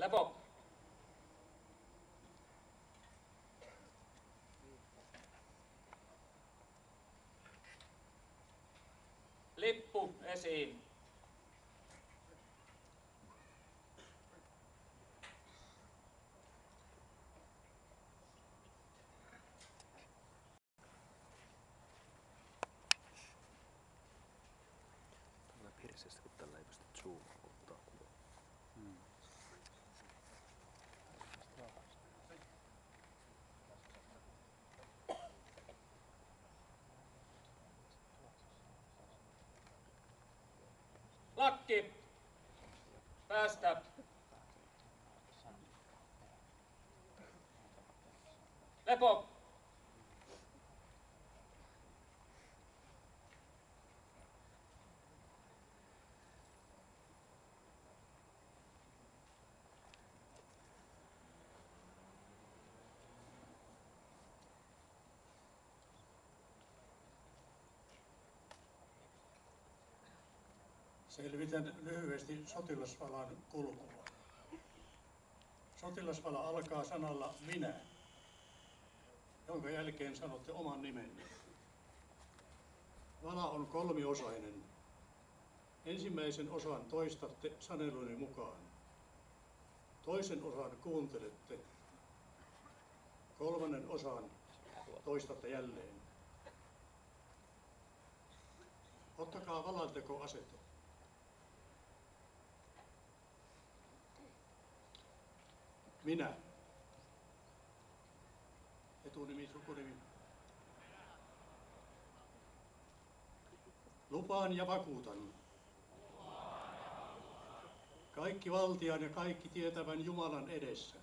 Lepo. Lippu esiin. Tällä pirsestä, kun tällä ei pysty zoomaan, kun ottaa kuva. Lakki. Päästä. Lepo. Selvitän lyhyesti sotilasvalan kulkua. Sotilasvala alkaa sanalla minä, jonka jälkeen sanotte oman nimenne. Vala on kolmiosainen. Ensimmäisen osan toistatte saneluni mukaan. Toisen osan kuuntelette. Kolmannen osan toistatte jälleen. Ottakaa valanteko asento. Minä. Etunimi, sukunimi. Lupaan ja vakuutan. Kaikki valtian ja kaikki tietävän Jumalan edessä.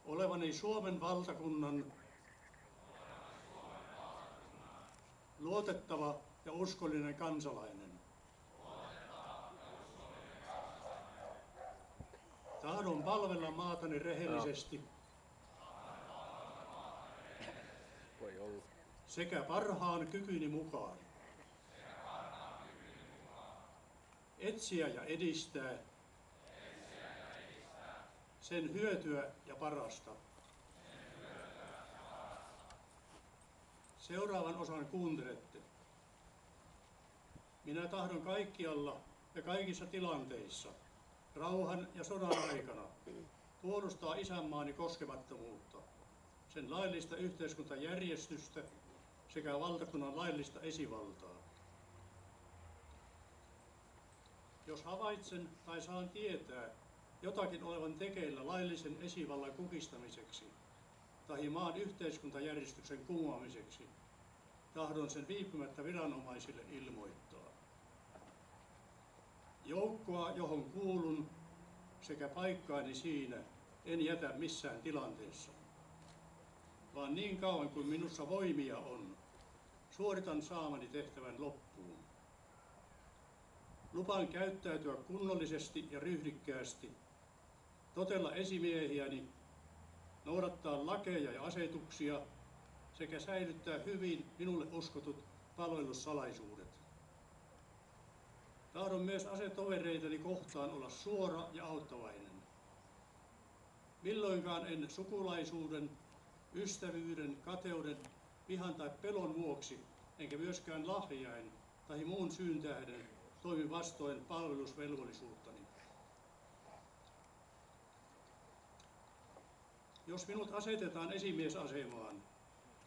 Olevani Suomen valtakunnan luotettava ja uskollinen kansalainen. Tahdon palvella maatani rehellisesti sekä parhaan kykyni mukaan. Etsiä ja edistää sen hyötyä ja parasta. Seuraavan osan kuuntelette. Minä tahdon kaikkialla ja kaikissa tilanteissa, rauhan ja sodan aikana, puolustaa isänmaani koskemattomuutta, sen laillista yhteiskuntajärjestystä sekä valtakunnan laillista esivaltaa. Jos havaitsen tai saan tietää jotakin olevan tekeillä laillisen esivallan kukistamiseksi tai maan yhteiskuntajärjestyksen kumoamiseksi, tahdon sen viipymättä viranomaisille ilmoittaa. Joukkoa, johon kuulun, sekä paikkaani siinä en jätä missään tilanteessa, vaan niin kauan kuin minussa voimia on, suoritan saamani tehtävän loppuun. Lupaan käyttäytyä kunnollisesti ja ryhdikkäästi, totella esimiehiäni, noudattaa lakeja ja asetuksia sekä säilyttää hyvin minulle uskotut palvelussalaisuudet. Tahdon myös asetovereitani kohtaan olla suora ja auttavainen. Milloinkaan en sukulaisuuden, ystävyyden, kateuden, vihan tai pelon vuoksi, enkä myöskään lahjain tai muun syyn tähden toimi vastoin palvelusvelvollisuuttani. Jos minut asetetaan esimiesasemaan,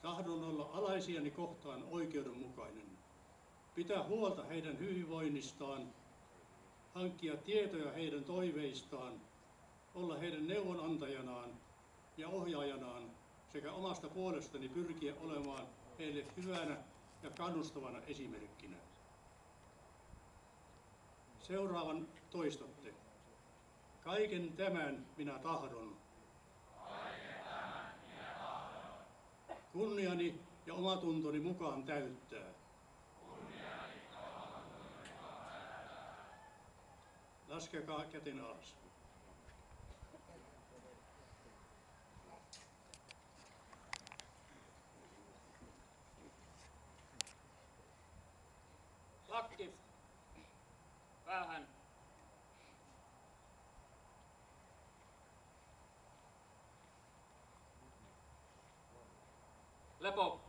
tahdon olla alaisiani kohtaan oikeudenmukainen, pitää huolta heidän hyvinvoinnistaan, hankkia tietoja heidän toiveistaan, olla heidän neuvonantajanaan ja ohjaajanaan sekä omasta puolestani pyrkiä olemaan heille hyvänä ja kannustavana esimerkkinä. Seuraavan toistatte. Kaiken tämän minä tahdon. Kunniani ja omatuntoni mukaan täyttää. Laskekaa käten alas. Lakki. Päähän. Lepo,